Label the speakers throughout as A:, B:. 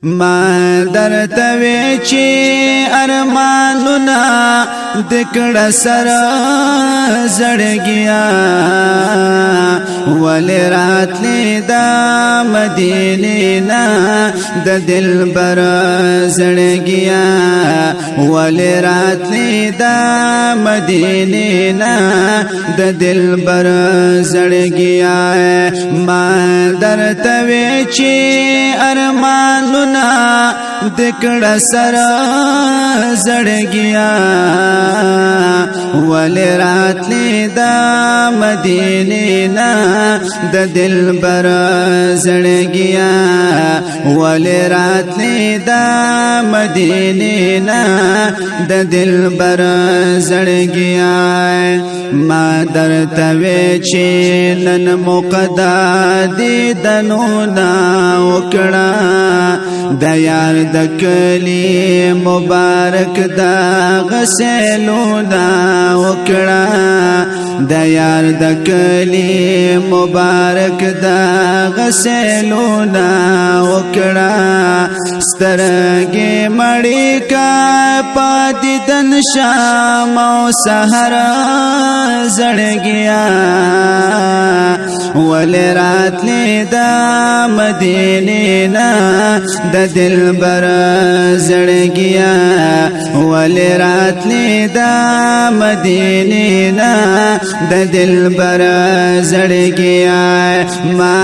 A: ما درته وی چې ارمانونه دکړه سره زړګیا ولې راتلې دا مدینې نه د دلبر زړګیا ولې راتلې دا مدینې نه د دلبر زړګیا ما درته وی چې ارمانونه دکړه سره زړګیا ولې راتلې دا مدینې نه د دلبر زړګیا ولې راتلې دا مدینې نه د دلبر زړګیا ما درته وی چې نن مقدا دیدنو نا وکړه د یار د کلی مبارک دا غسلونا وکړه د یار د کلی مبارک دا غسلونا وکړه سترګې مړې کا پدیدن شام او سحر زړګیا ولې راتلې دا مدینې نه د دلبر زړګیا ولې راتلې دا مدینې نه د دلبر زړګیا ما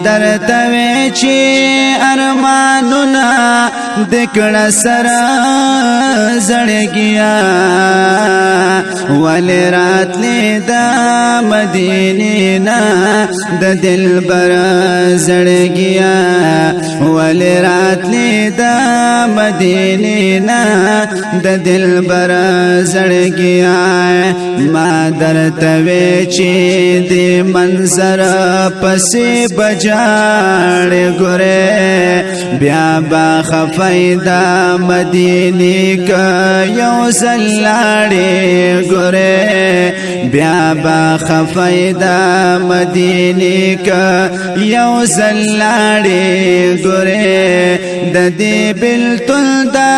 A: درته وی چې ارمانونه دکړه سره زړګیا ولې راتلې دا مدینې نه د دلبر زړګیا ولې راتلې دا مدینې نه د دلبر زړګیا ما درته وی چې د منظر پسې بجاړ ګره بیا با خفیدا مدینې کا یو زلاړې ګره بیا با خفیدا مدینې کا یو زلاړې ګره د دې بلتل دا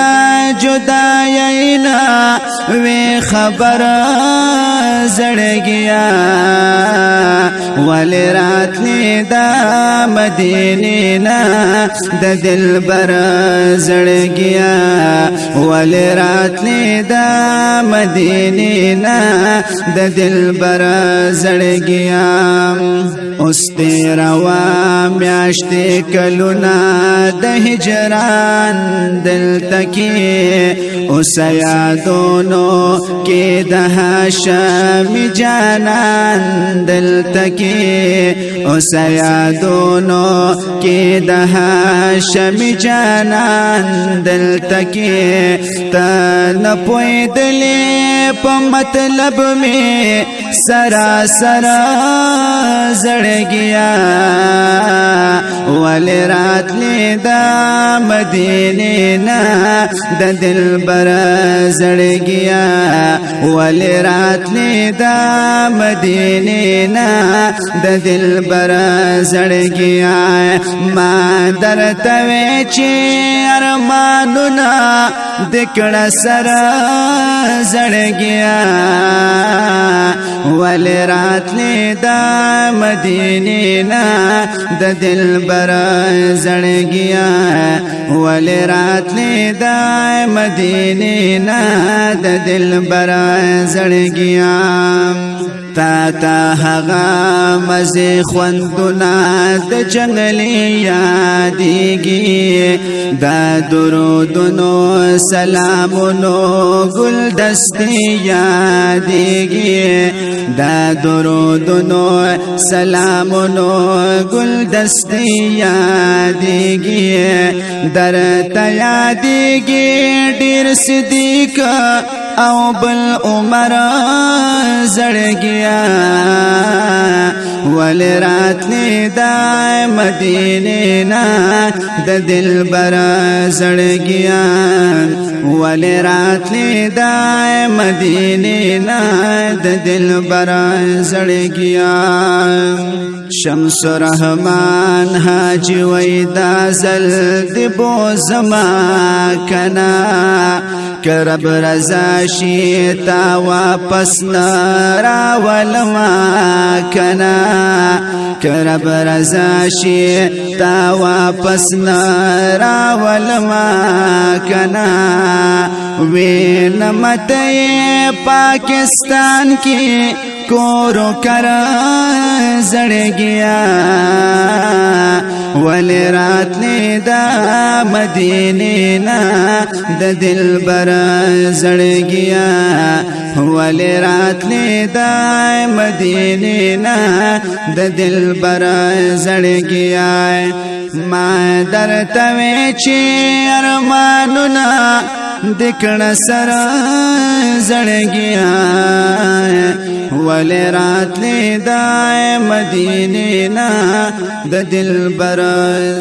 A: جداینا وی خبر زړګیا ولې راتلې دا مدینې نه د دلبر زړګیا ولې راتلې دا مدینې نه د دلبر زړګیا اوس تیروا میاشتې کلونه د هجران دلته کې اوس یادونو کې د هاشم جانان دلته کې اوس یادونو کې د هاشم جانان دلته کې ته نه پوهېدلې په مطلب مې سراسر زړګیا ولې راتلې دا مدینې نه د دلبر زړګیا ولې راتلې دا مدینې نه د دلبر زړګیا ما درته وی چې ارمانونه دکړه سره زړګیا ولې راتلې دا مدینې نه د دلبر زړګیا ولې راتلې دا مدینې نه د دلبر زړګیا تا تا هغه مزه خوندونه د جنگلي یادېږي دا درودونو سلامونو ګلدستې یادېږي دا درودونو سلامونو ګلدستې یادېږي درته یادېږي ډېر صدیق او بل عمر زړګیا ول راتلی دا مدینه نا د دلبر زړګیا ول راتلی دا مدینه نا د دلبر زړګیا شمس رحمان حاجی ویدا زل دی بوزما کنا کرب رضا شیتا واپس نرا ولما کنا کرب رضا شیتا واپس نرا ولما کنا وینمت پاکستان کی کورو کرا زړګیا ول راتلی دا مدینه نا د دلبر زړګیا ول راتلی دا مدینه نا د دلبر زړګیا ما درته وی چې ارمانونه دکړه سره زړګیا ول راتلی دا مدینه نا د دلبر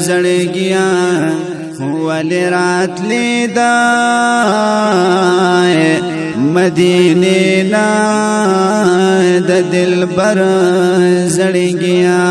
A: زړګیا ول راتلی دا مدینه نا د دلبر زړګیا